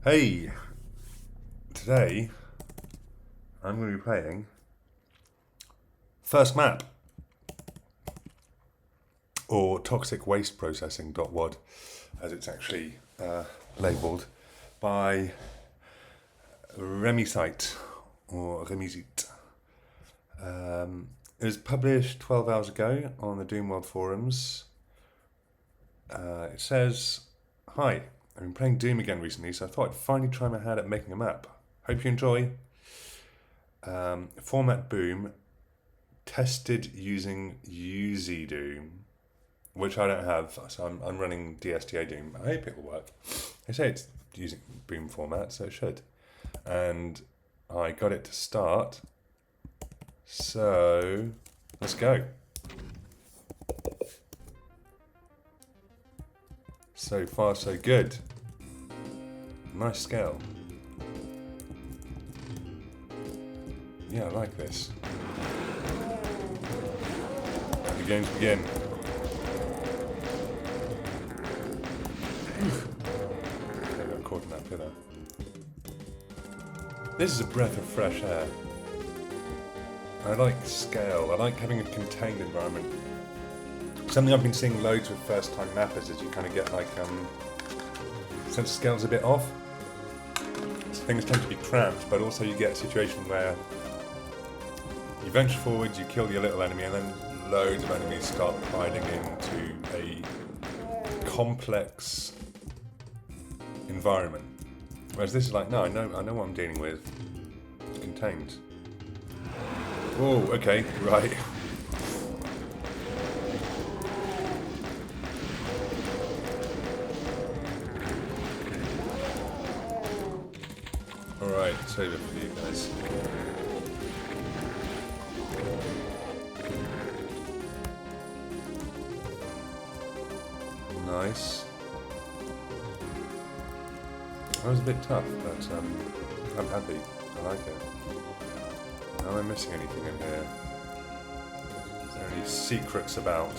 Hey, today I'm going to be playing First Map, or Toxic Waste Processing.wad, as it's actually labelled, by Remisite, or Remisite. It was published 12 hours ago on the Doomworld forums. It says, "Hi, I've been playing Doom again recently, so I thought I'd finally try my hand at making a map. Hope you enjoy. Format Boom, tested using UZ Doom, which I don't have, so I'm running DSTA Doom. I hope it will work. They say it's using Boom format, so it should. And I got it to start, so let's go. So far, so good. Nice scale. Yeah, I like this. The games begin. I got caught in that pillar. This is a breath of fresh air. I like scale. I like having a contained environment. Something I've been seeing loads with first-time mappers is you kind of get like sense of scale's a bit off. So things tend to be cramped, but also you get a situation where you venture forwards, you kill your little enemy, and then loads of enemies start hiding into a complex environment. Whereas this is like, no, I know what I'm dealing with. It's contained. Oh, okay, right. Alright, save it for you guys. Nice. That was a bit tough, but I'm happy. I like it. Am I missing anything in here? Is there any secrets about?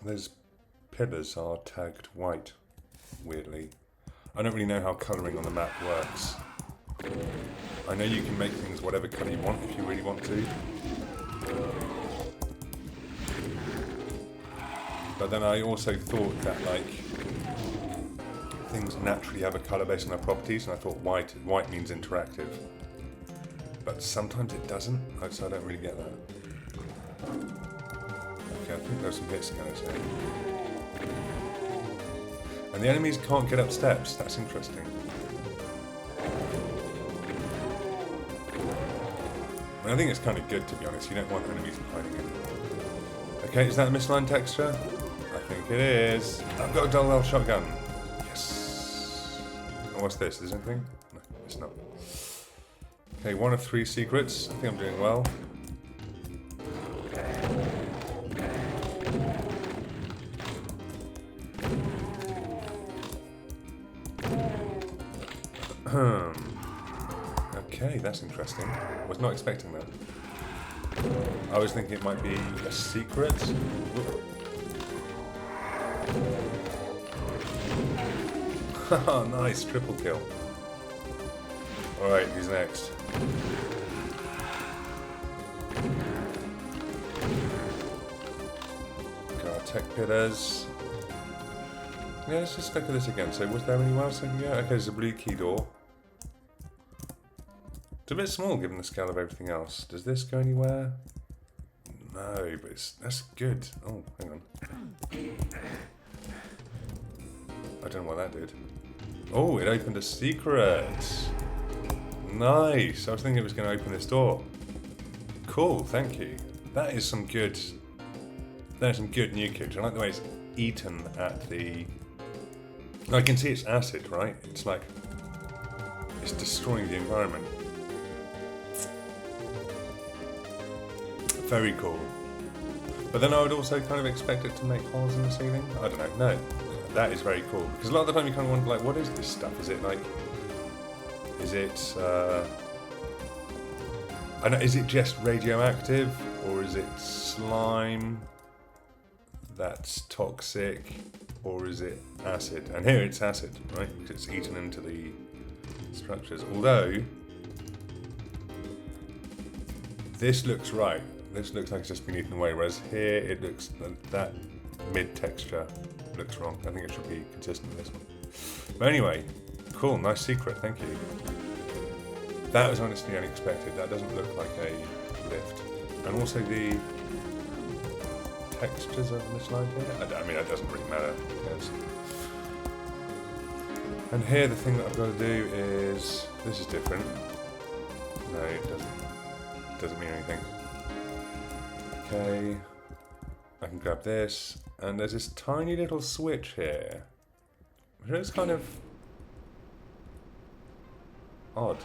Those pillars are tagged white, weirdly. I don't really know how colouring on the map works. I know you can make things whatever colour you want if you really want to. But then I also thought that like things naturally have a colour based on their properties, and I thought white means interactive. But sometimes it doesn't, so I don't really get that. Okay, I think there's some hit scanners here. And the enemies can't get up steps, that's interesting. I think it's kind of good, to be honest. You don't want enemies hiding in. Okay, is that a misaligned texture? I think it is. I've got a dull well shotgun. Yes. And what's this? Is anything? No, it's not. Okay, 1 of 3 secrets. I think I'm doing well. Okay, that's interesting. I was not expecting that. I was thinking it might be a secret. Haha, nice, triple kill. Alright, who's next? Got our tech pillars. Yeah, let's just look at this again. So was there anywhere else I can go? Okay, there's a blue key door. It's a bit small given the scale of everything else. Does this go anywhere? No, but that's good. Oh, hang on. I don't know what that did. Oh, it opened a secret. Nice. I was thinking it was going to open this door. Cool, thank you. That is some good... There's some good new kicks. I like the way it's eaten at the... I can see it's acid, right? It's like... It's destroying the environment. Very cool. But then I would also kind of expect it to make holes in the ceiling. I don't know. No, that is very cool. Because a lot of the time you kind of wonder, like, what is this stuff? Is it like... Is it... I know, is it just radioactive? Or is it slime that's toxic? or is it acid? And here it's acid, right? Because it's eaten into the structures. Although, this looks right. This looks like it's just been eaten away, whereas here it looks, that mid-texture looks wrong. I think it should be consistent with this one. But anyway, cool, nice secret, thank you. That was honestly unexpected. That doesn't look like a lift. And also the textures of the slide here. I mean, that doesn't really matter. Yes. And here the thing that I've got to do is, this is different. No, it doesn't mean anything. Okay, I can grab this, and there's this tiny little switch here, which is kind of odd.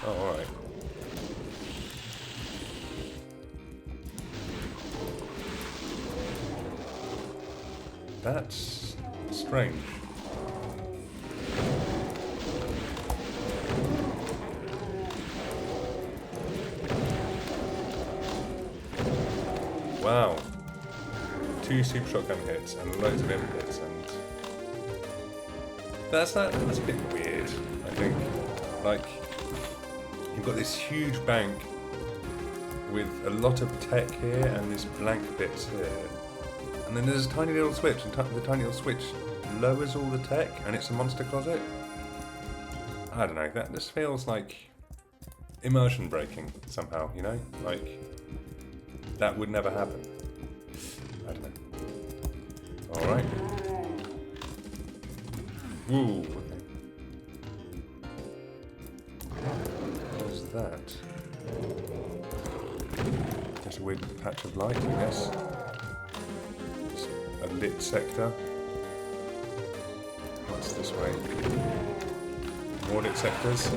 Oh, alright. That's strange. Wow. 2 super shotgun hits and loads of imp hits, and that's a bit weird, I think. Like, you've got this huge bank with a lot of tech here and this blank bits here. And then there's a tiny little switch, and the tiny little switch lowers all the tech, and it's a monster closet. I don't know, that just feels like immersion breaking somehow, you know? Like, that would never happen. I don't know. Alright. Ooh, okay. What is that? Just a weird patch of light, I guess. Just a lit sector. What's this way? More lit sectors.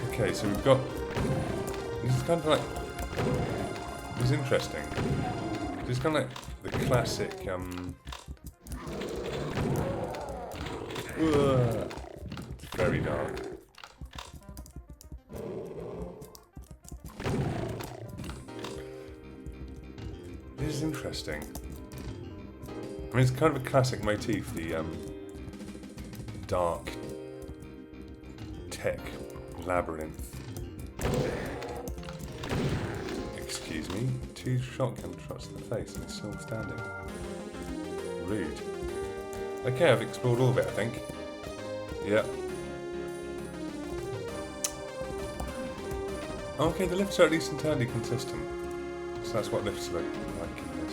Okay, so we've got, this is kind of like, this is interesting. This is kind of like the classic, it's very dark. This is interesting. I mean, it's kind of a classic motif, the dark tech labyrinth. Excuse me, 2 shotgun shots to the face and it's still standing. Rude. Okay, I've explored all of it, I think. Yep. Okay, the lifts are at least internally consistent. So that's what lifts look like in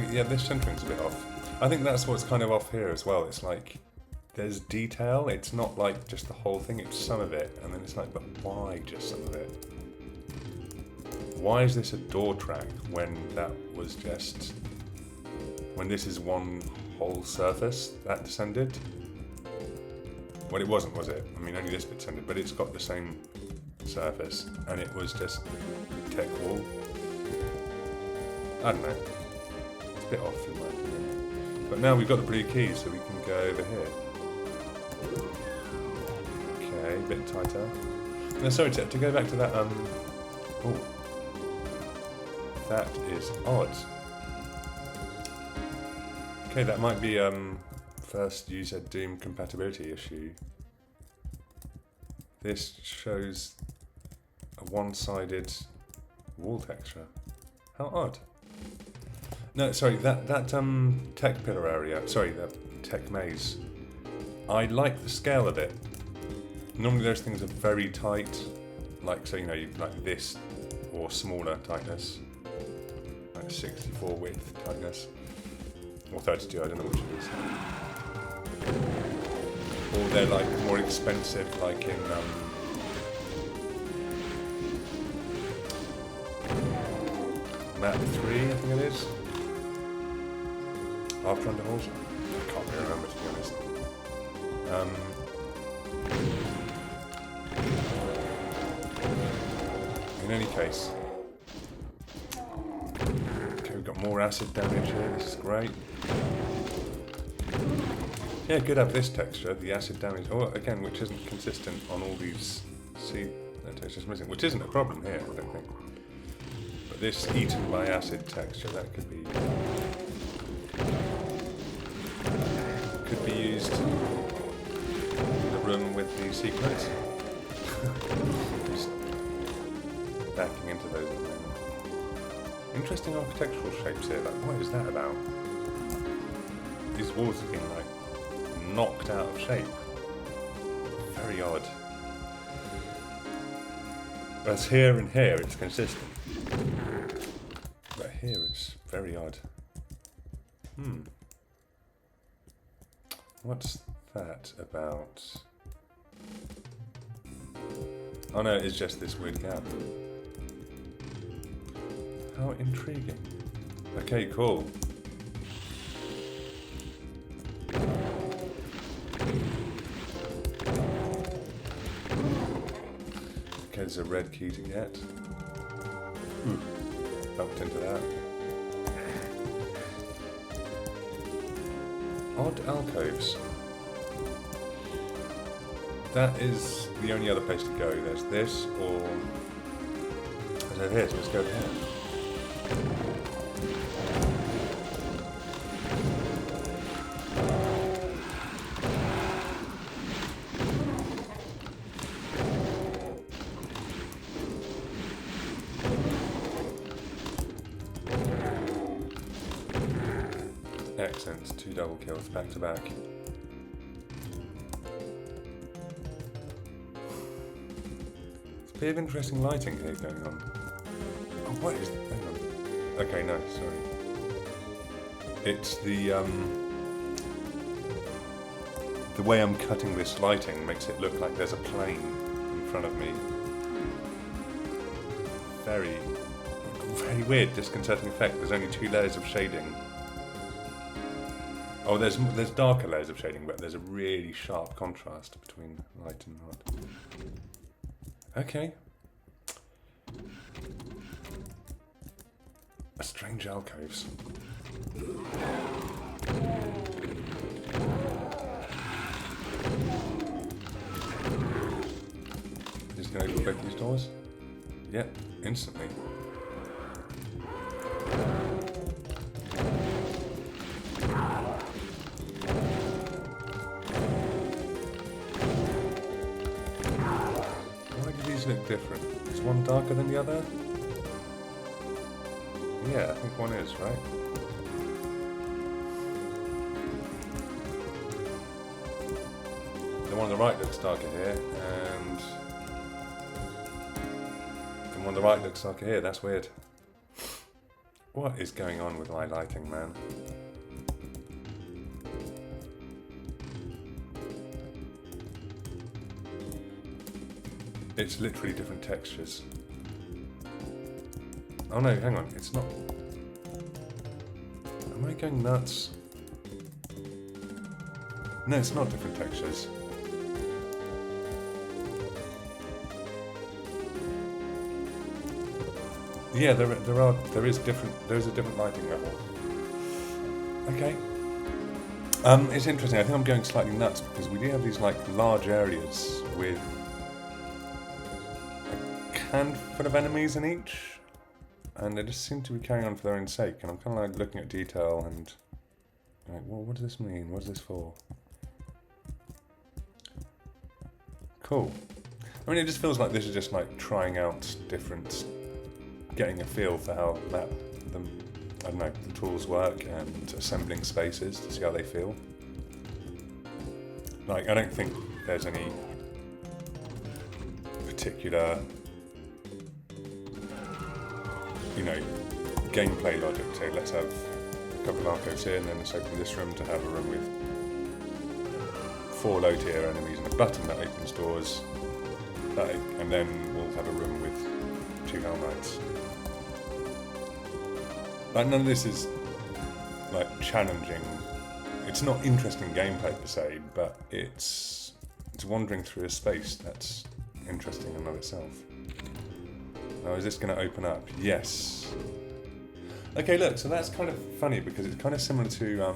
this. Yeah, this centering's a bit off. I think that's what's kind of off here as well. It's like, there's detail. It's not like just the whole thing, it's some of it. And then it's like, but why just some of it? Why is this a door track when that was just, when this is one whole surface that descended? Well, it wasn't, was it? I mean, only this bit descended, but it's got the same surface. And it was just a tech wall. I don't know. It's a bit off in my opinion. But now we've got the blue keys, so we can go over here. Okay, a bit tighter. No, sorry, to go back to that, oh. That is odd. Okay, that might be, first user Doom compatibility issue. This shows a one-sided wall texture. How odd. No, sorry, that tech pillar area, sorry, the tech maze, I like the scale of it. Normally those things are very tight, like, so you know, like this, or smaller tightness, like 64 width tightness, or 32, I don't know which it is. Or they're like more expensive, like in, map 3, I think it is. After Underhalls? I can't really remember, to be honest. In any case. Okay, we've got more acid damage here, this is great. Yeah, it could have this texture, the acid damage, or again, which isn't consistent on all these. See, that texture's missing, which isn't a problem here, I don't think. But this eaten by acid texture, that could be used in the room with the secrets. Just backing into those at the moment. Interesting architectural shapes here. Like, what is that about? These walls have been like knocked out of shape. Very odd. Whereas here and here it's consistent. But here it's very odd. What's that about? Oh no, it's just this weird gap. How intriguing. Okay, cool. Okay, there's a red key to get. Bumped into that. Odd alcoves. That is the only other place to go. There's this, or there's over here, so let's go over here. Excellent, 2 double kills back to back. It's a bit of interesting lighting here going on. Oh, what is that? Hang on. Okay, no, sorry. It's the way I'm cutting this lighting makes it look like there's a plane in front of me. Very, very weird, disconcerting effect. There's only 2 layers of shading. Oh, there's darker layers of shading, but there's a really sharp contrast between light and not. Okay. Strange alcoves. Just gonna open both these doors? Yep, instantly. Look different. Is one darker than the other? Yeah, I think one is, right? The one on the right looks darker here, and the one on the right looks darker here. That's weird. What is going on with my lighting, man? It's literally different textures. Oh no, hang on, it's not. Am I going nuts? No, it's not different textures. Yeah, there is a different lighting level. Okay. It's interesting. I think I'm going slightly nuts because we do have these like large areas with handful of enemies in each, and they just seem to be carrying on for their own sake, and I'm kind of like looking at detail and like, well, what does this mean? What is this for? Cool. I mean, it just feels like this is just like trying out different, getting a feel for how I don't know, the tools work and assembling spaces to see how they feel. Like, I don't think there's any particular, you know, gameplay logic. So let's have a couple of alcoves here, and then let's open this room to have a room with 4 low tier enemies and a button that opens doors, and then we'll have a room with 2 Hell Knights. Like, none of this is like challenging. It's not interesting gameplay per se, but it's wandering through a space that's interesting in and of itself. Now, is this going to open up? Yes. Okay, look, so that's kind of funny because it's kind of similar to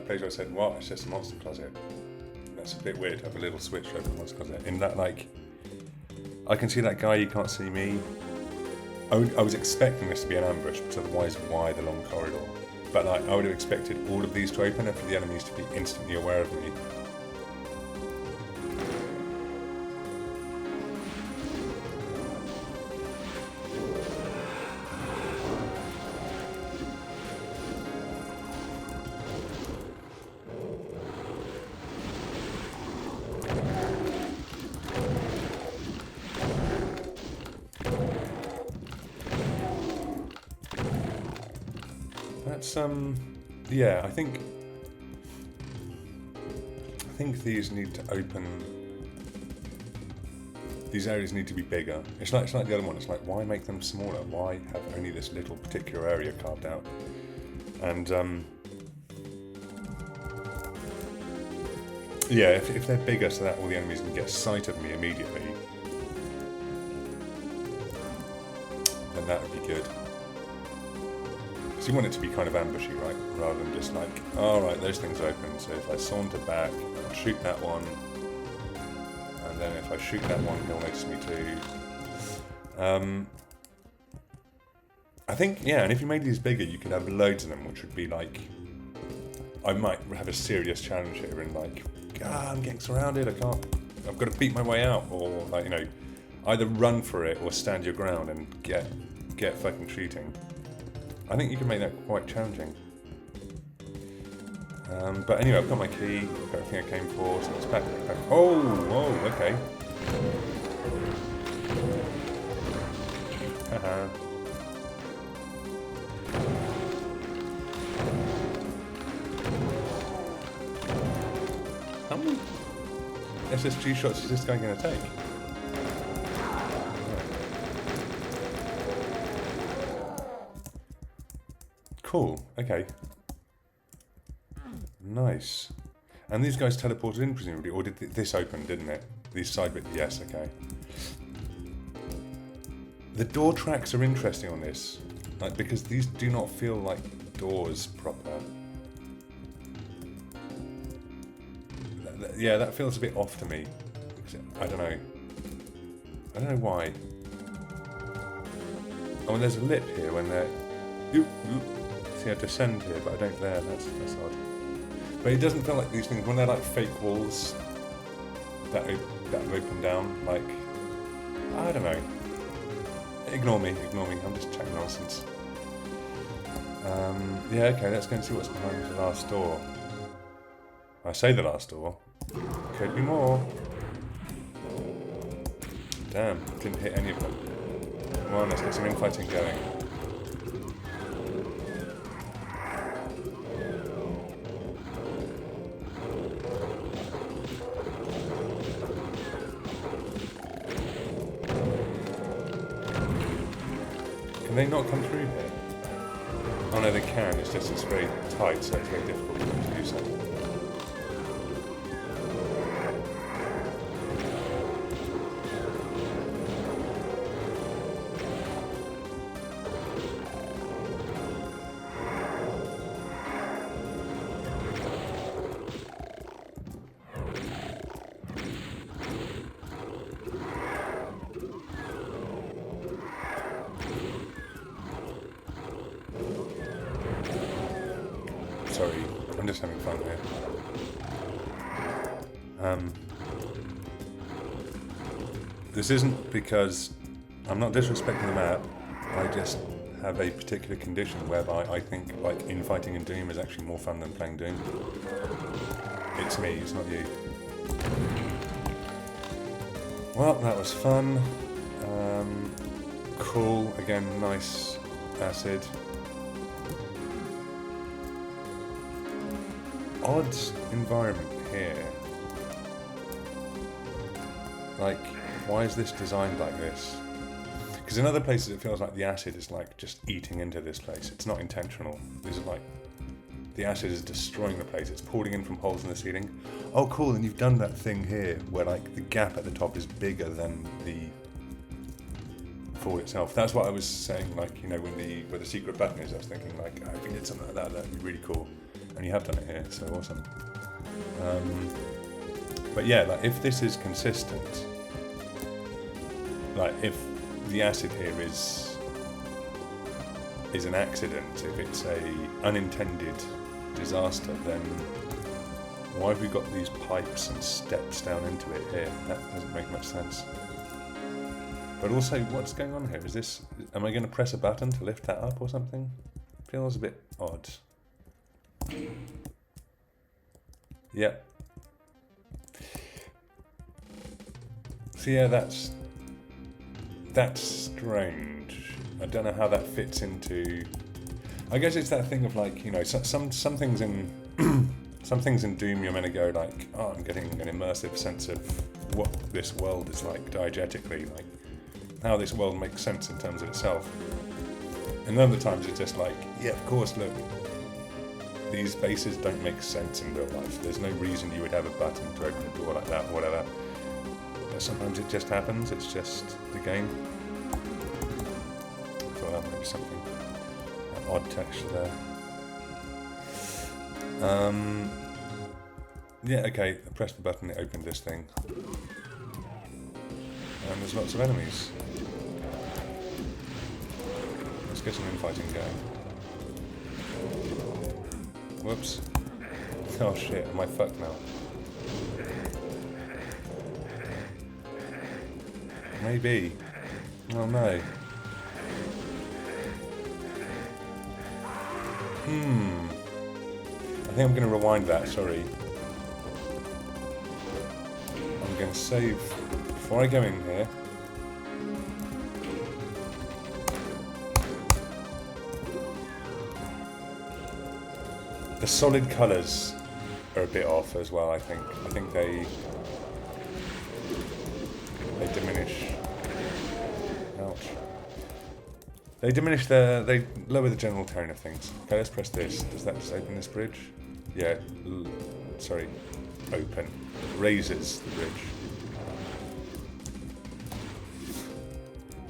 place where I said, what? It's just a monster closet. That's a bit weird to have a little switch over the monster closet. In that, like, I can see that guy, you can't see me. I was expecting this to be an ambush, because otherwise why the long corridor? But like, I would have expected all of these to open and for the enemies to be instantly aware of me. That's yeah, I think these need to open. These areas need to be bigger. It's like the other one. It's like, why make them smaller? Why have only this little particular area carved out? And yeah, if they're bigger, so that all the enemies can get sight of me immediately, then that would be good. You want it to be kind of ambushy, right? Rather than just like, alright, those things open, so if I saunter back, I'll shoot that one, and then if I shoot that one, he'll notice me too. I think, yeah, and if you made these bigger, you could have loads of them, which would be like, I might have a serious challenge here, and like, I'm getting surrounded, I've got to beat my way out, or like, you know, either run for it or stand your ground and get fucking shooting. I think you can make that quite challenging. But anyway, I've got my key, I've got everything I came for, so it's back. Oh, whoa, okay. Haha. How many SSG shots is this guy going to take? Cool, okay. Nice. And these guys teleported in, presumably, or did this open, didn't it? These side bits, yes, okay. The door tracks are interesting on this, like, because these do not feel like doors proper. Yeah, that feels a bit off to me. I don't know. I don't know why. Oh, and there's a lip here when they're... See, I descend here, but I don't there. That's odd. But it doesn't feel like these things, when they're like fake walls that open down, like... I don't know. Ignore me. I'm just chatting nonsense. Yeah, okay, let's go and see what's behind the last door. I say the last door. Could be more. Damn, didn't hit any of them. Come on, let's get some infighting going. Can they not come through here? Oh no, they can, it's just it's very tight, so it's very difficult for them to do so. Sorry, I'm just having fun here. This isn't because I'm not disrespecting the map, I just have a particular condition whereby I think like infighting in Doom is actually more fun than playing Doom. It's me, it's not you. Well, that was fun. Cool, again, nice acid. Odd environment here. Like, why is this designed like this? Because in other places it feels like the acid is like just eating into this place. It's not intentional. This is like, the acid is destroying the place. It's pouring in from holes in the ceiling. Oh cool, and you've done that thing here where like the gap at the top is bigger than the fall itself. That's what I was saying, like, you know, where the secret button is, I was thinking like, oh, if we did something like that, that'd be really cool. And you have done it here, so awesome. But yeah, like if this is consistent, like if the acid here is an accident, if it's a unintended disaster, then why have we got these pipes and steps down into it here? That doesn't make much sense. But also, what's going on here? Is this... Am I going to press a button to lift that up or something? Feels a bit odd. Yep. So yeah, that's strange. I don't know how that fits into... I guess it's that thing of like, you know, some things in some things in Doom you're meant to go like, oh, I'm getting an immersive sense of what this world is like diegetically, like how this world makes sense in terms of itself. And other times it's just like, yeah, of course, look, these bases don't make sense in real life. There's no reason you would have a button to open a door like that or whatever. But sometimes it just happens, it's just the game. I thought that might be something. An odd texture there. Yeah, okay, I pressed the button, it opened this thing. And there's lots of enemies. Let's get some infighting going. Whoops. Oh shit, am I fucked now? Maybe. Oh no. I think I'm going to rewind that, sorry. I'm going to save before I go in here. The solid colours are a bit off as well, I think. I think they diminish. Ouch. They lower the general tone of things. Okay, let's press this. Does that just open this bridge? Yeah, sorry, open. Raises the bridge.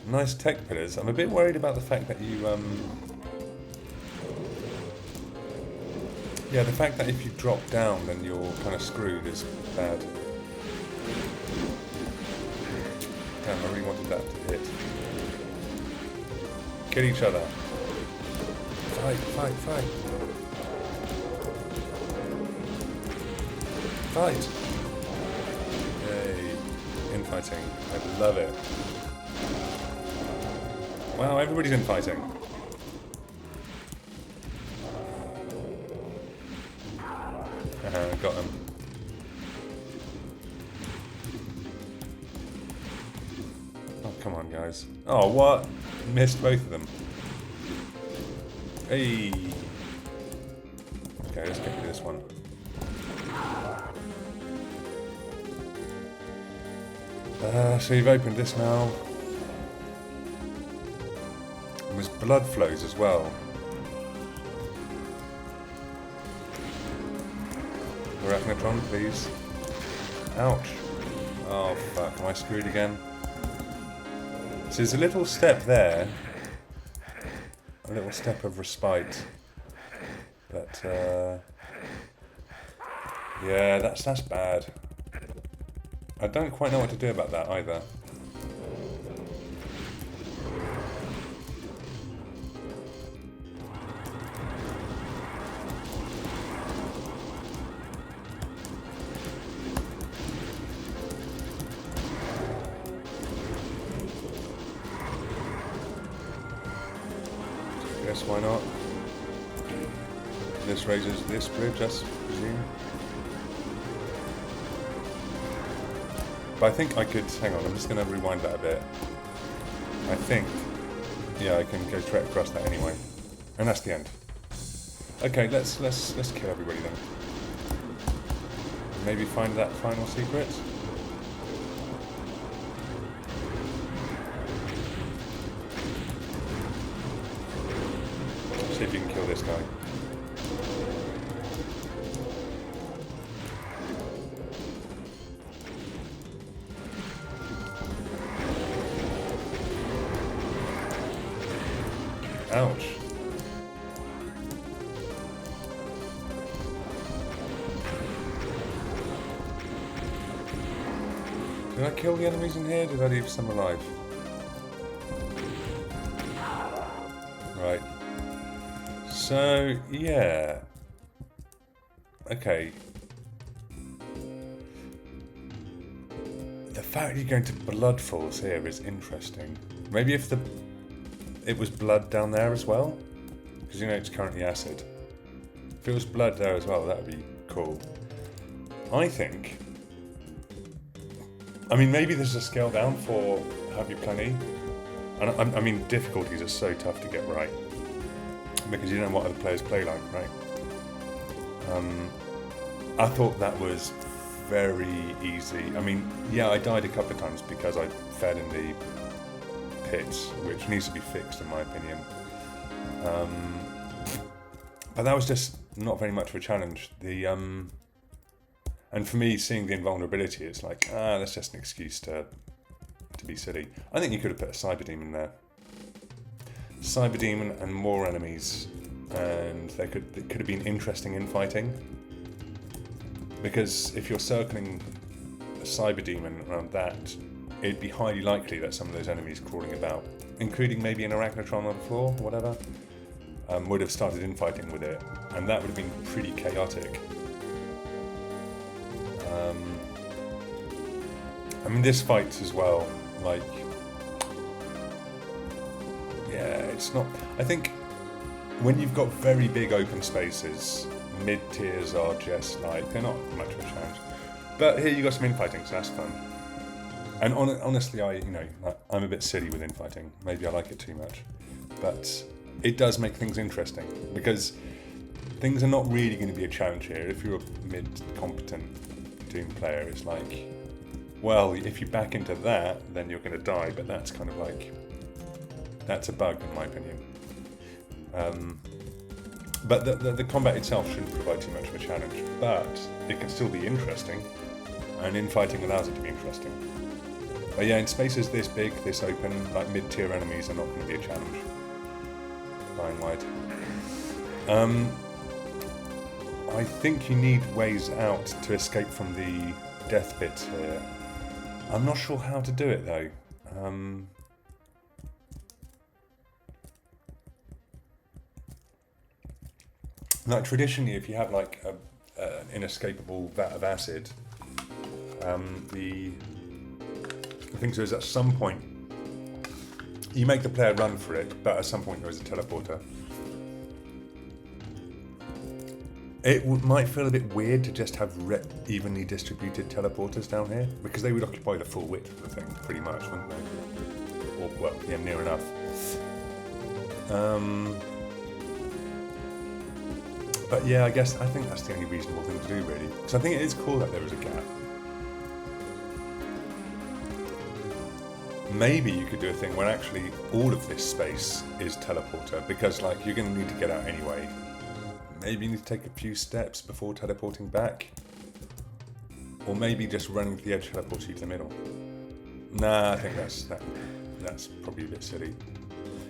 Nice tech pillars. I'm a bit worried about the fact that you, yeah, the fact that if you drop down then you're kind of screwed is bad. Damn, I really wanted that to hit. Kill each other. Fight, fight, fight. Fight! Yay. Infighting. I love it. Wow, everybody's infighting. Got him. Oh, come on, guys. Oh, what? Missed both of them. Hey! Okay, let's get rid of this one. So you've opened this now. And there's blood flows as well. Arachnotron, please. Ouch. Oh fuck, am I screwed again? So there's a little step there. A little step of respite. But, yeah, that's bad. I don't quite know what to do about that either. Guess why not? This raises this bridge, I presume. But I think I could, hang on, I'm just going to rewind that a bit. I think, yeah, I can go straight across that anyway. And that's the end. Okay, let's kill everybody then. Maybe find that final secret. See if you can kill this guy. Ouch. Did I kill the enemies in here? Did I leave some alive? Right. So, yeah. Okay. The fact you're going to Blood Falls here is interesting. Maybe if it was blood down there as well? Because you know it's currently acid. If it was blood there as well, that would be cool. I think... I mean, maybe this is a scale down for Have You Plenty? And I mean, difficulties are so tough to get right. Because you know what other players play like, right? I thought that was very easy. I mean, yeah, I died a couple of times because I fell in the pits, which needs to be fixed in my opinion. But that was just not very much of a challenge. And for me, seeing the invulnerability, it's like, that's just an excuse to be silly. I think you could have put a Cyber Demon there. Cyber Demon and more enemies, and it could have been interesting infighting. Because if you're circling a Cyber Demon around that, it'd be highly likely that some of those enemies crawling about, including maybe an Arachnotron on the floor, whatever, would have started infighting with it, and that would have been pretty chaotic. I mean, this fight as well, like, yeah, it's not... I think when you've got very big open spaces, mid-tiers are just like, they're not much of a challenge. But here you got some infighting, so that's fun. And honestly, I'm a bit silly with infighting. Maybe I like it too much. But it does make things interesting, because things are not really going to be a challenge here. If you're a mid-competent Doom player, it's like, well, if you back into that, then you're going to die, but that's kind of like, that's a bug in my opinion. But the combat itself shouldn't provide too much of a challenge, but it can still be interesting, and infighting allows it to be interesting. But yeah, in spaces this big, this open, like mid-tier enemies are not going to be a challenge, by and wide. I think you need ways out to escape from the death pits here. I'm not sure how to do it though. Like traditionally, if you have like an inescapable vat of acid, the thing is at some point you make the player run for it, but at some point there is a teleporter. It might feel a bit weird to just have evenly distributed teleporters down here, because they would occupy the full width of the thing, pretty much, wouldn't they? Or, well, yeah, near enough. But yeah, I think that's the only reasonable thing to do, really. Because I think it is cool that there is a gap. Maybe you could do a thing where actually all of this space is teleporter, because like you're going to need to get out anyway. Maybe you need to take a few steps before teleporting back. Or maybe just running to the edge teleports you to the middle. Nah, I think that's probably a bit silly.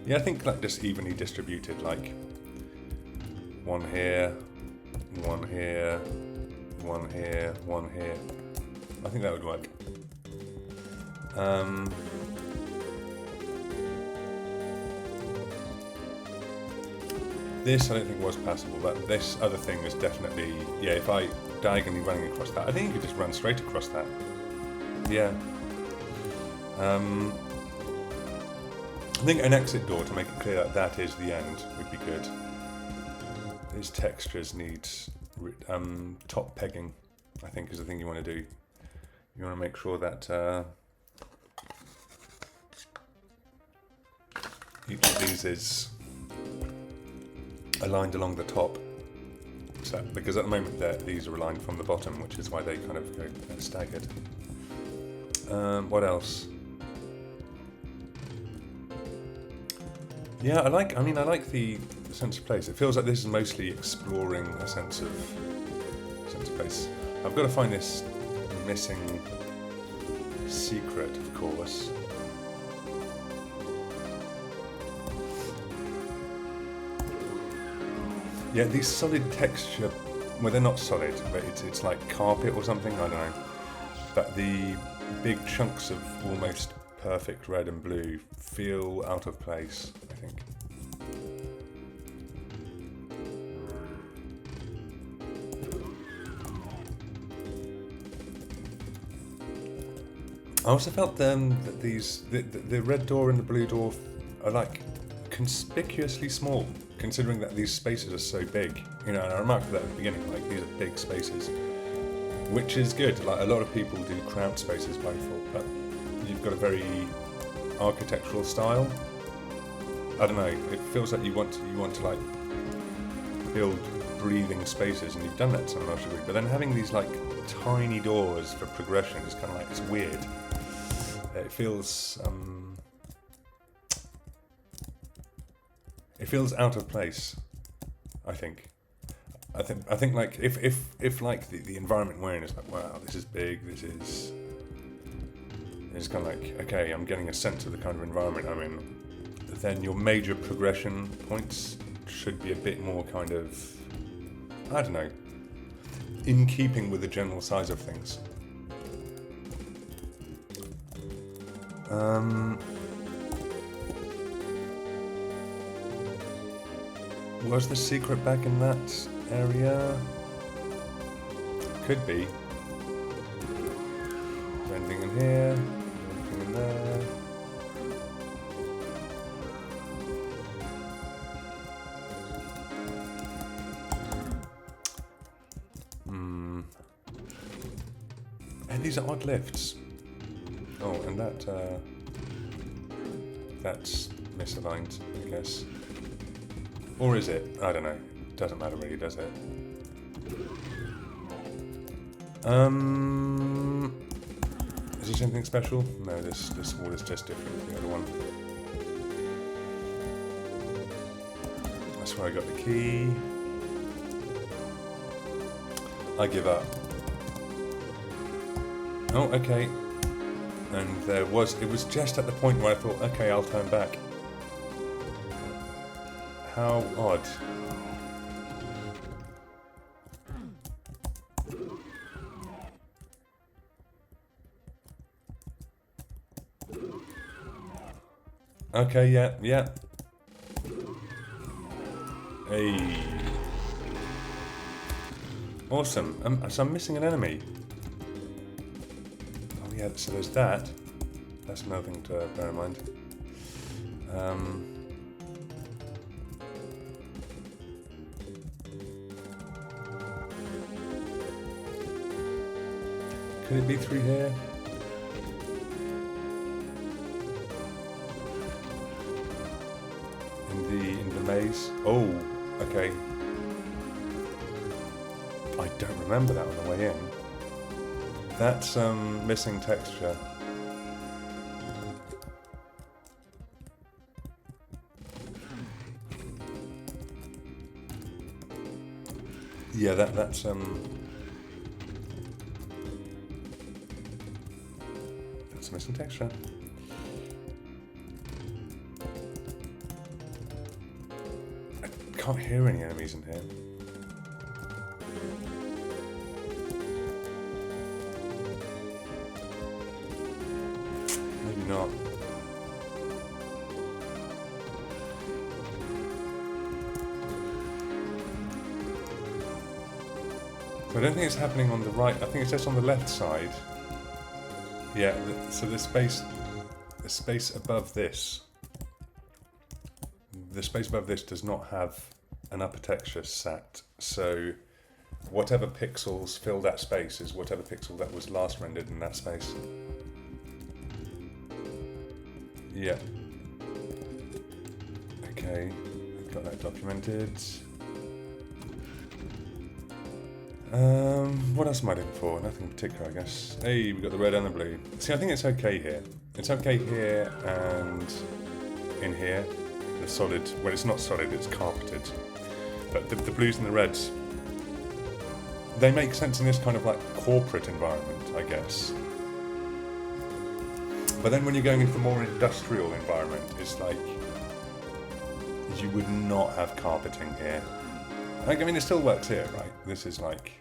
Yeah, I think like just evenly distributed, like one here, one here, one here, one here. I think that would work. This I don't think was passable, but this other thing was definitely, yeah, if I diagonally running across that, I think you could just run straight across that. Yeah. I think an exit door to make it clear that that is the end would be good. These textures need top pegging, I think, is the thing you want to do. You want to make sure that each of these is aligned along the top. So, because at the moment these are aligned from the bottom, which is why they kind of go staggered. What else? Yeah, I like the sense of place. It feels like this is mostly exploring a sense of place. I've got to find this missing secret, of course. Yeah, these solid texture, well, they're not solid, but it's like carpet or something, I don't know. But big chunks of almost perfect red and blue feel out of place, I think. I also felt that the red door and the blue door are like conspicuously small, considering that these spaces are so big. You know, and I remarked that at the beginning, like these are big spaces, which is good. Like a lot of people do cramped spaces by default, but you've got a very architectural style. I don't know. It feels like you want to like build breathing spaces, and you've done that so much. But then having these like tiny doors for progression is kind of like, it's weird. It feels out of place. I think like if like the environment we're in is like, wow, this is big. It's kind of like, okay, I'm getting a sense of the kind of environment I'm in. Then your major progression points should be a bit more kind of, I don't know, in keeping with the general size of things. Was the secret back in that area? Could be. Is there anything in here? Is there anything in there? And these are odd lifts. Oh, and that's misaligned, I guess. Or is it? I don't know. Doesn't matter really, does it? Is this anything special? No, this wall is just different from the other one. That's where I got the key. I give up. Oh, okay. And it was just at the point where I thought, okay, I'll turn back. How odd. Okay, yeah. Hey. Awesome. So I'm missing an enemy. Oh yeah, so there's that. That's another thing to bear in mind. Could it be through here? In the maze? Oh, okay. I don't remember that on the way in. That's missing texture. Yeah, that's missing texture. I can't hear any enemies in here. Maybe not. So I don't think it's happening on the right. I think it's just on the left side. Yeah, so the space above this, does not have an upper texture set. So whatever pixels fill that space is whatever pixel that was last rendered in that space. Yeah. Okay, got that documented. What else am I looking for? Nothing in particular, I guess. Hey, we got the red and the blue. See, I think it's okay here. It's okay here and in here. The solid, well, it's not solid, it's carpeted. But the blues and the reds, they make sense in this kind of like corporate environment, I guess. But then when you're going into a more industrial environment, it's like you would not have carpeting here. I mean, it still works here, right? This is like,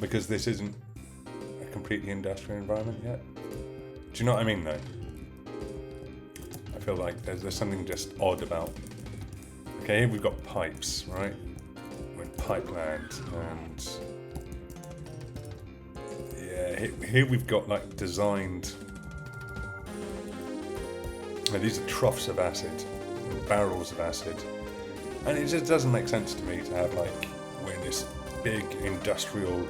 because this isn't a completely industrial environment yet. Do you know what I mean, though? I feel like there's something just odd about... Okay, here we've got pipes, right? We're in Pipeland, and... Yeah, here we've got, like, designed... Now, these are troughs of acid, and barrels of acid. And it just doesn't make sense to me to have, like, we're in this big industrial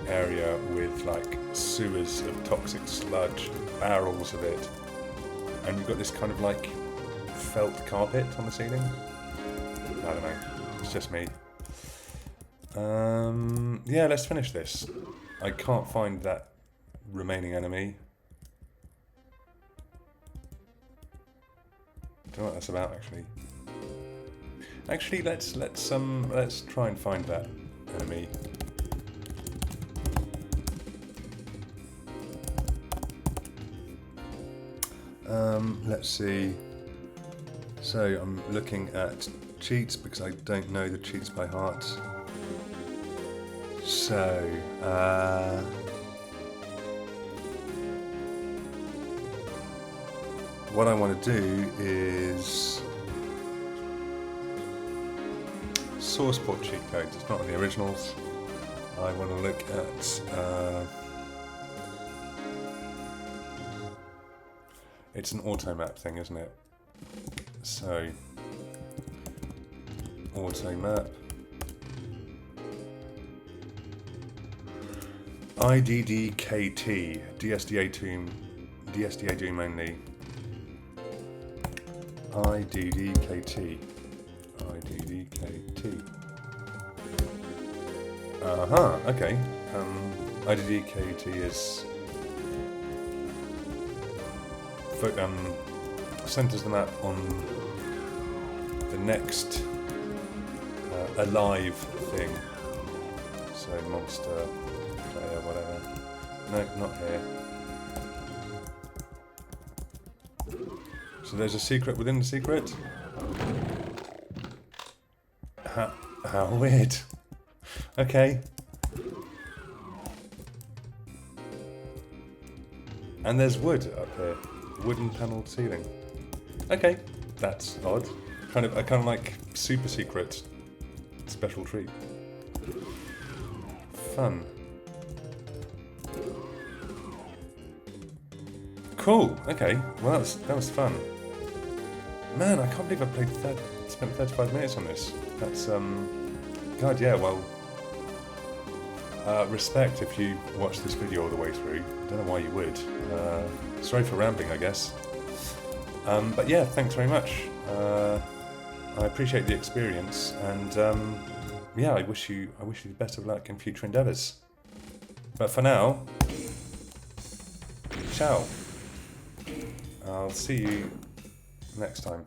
area with, like, sewers of toxic sludge, barrels of it, and you've got this kind of, like, felt carpet on the ceiling. I don't know, it's just me. Yeah, let's finish this. I can't find that remaining enemy. Don't know what that's about, actually. Actually, let's try and find that enemy. Let's see. So I'm looking at cheats because I don't know the cheats by heart. So, what I want to do is source port cheat codes. It's not in the originals. I want to look at it's an auto map thing, isn't it? So auto map IDDKT DSDA2 mainly. IDDKT. Okay. IDDKT is centers the map on the next alive thing. So monster, player, whatever. No, not here. So there's a secret within the secret. How weird. Okay. And there's wood up here. Wooden panelled ceiling. Okay, that's odd. Kind of like super secret special treat. Fun. Cool. Okay. Well, that was fun. Man, I can't believe I spent 35 minutes on this. That's God, yeah. Well, respect if you watch this video all the way through. I don't know why you would. Sorry for rambling, I guess. But yeah, thanks very much. I appreciate the experience, and yeah, I wish you the best of luck in future endeavours. But for now, ciao. I'll see you next time.